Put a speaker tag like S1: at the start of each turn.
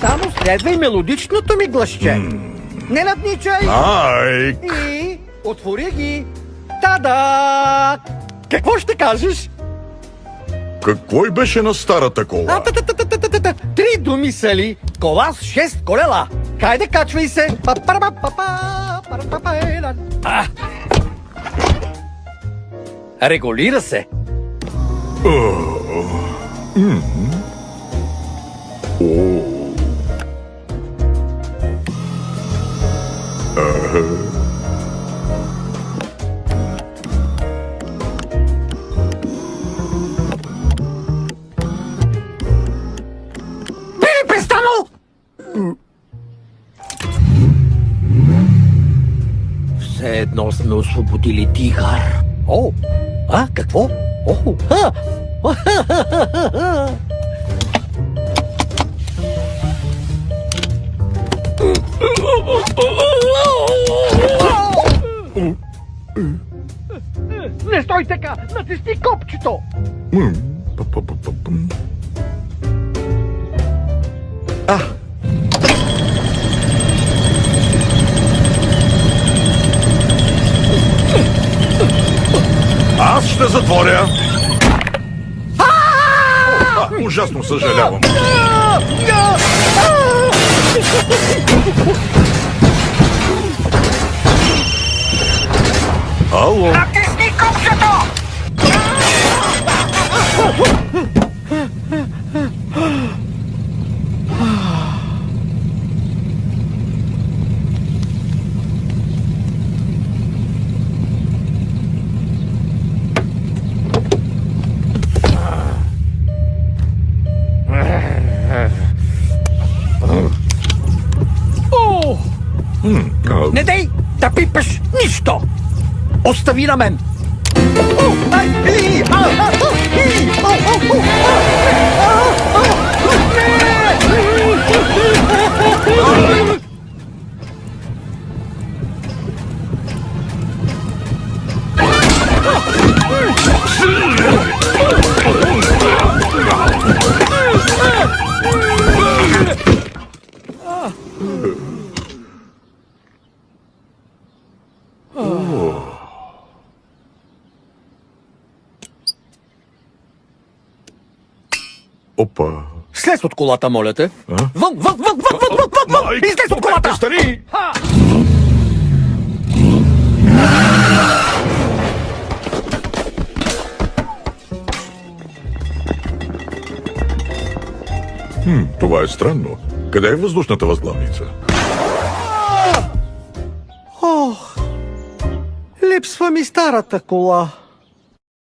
S1: Само следвай мелодичното ми гласче. Не надничай!
S2: Айк!
S1: И отвори ги. Тада! Какво ще кажеш?
S2: Какво и беше на старата кола?
S1: Три думи са ли? Кола с 6 колела. Хайде, качвай се. Регулира се. Би ли престанал? Все едно сме освободили тигър. О, какво? О, Не стой така! Натисни копчето!
S2: Аз ще затворя! Ужасно съжалявам. Ало?
S1: Натисни копчето! Не дей да пипаш нищо! Остави на мен!
S2: Опа.
S1: Слез от колата, моля те! Вън! Излез от колата!
S2: Стани! Това е странно. Къде е въздушната възглавница?
S1: Ох, липсва ми старата кола.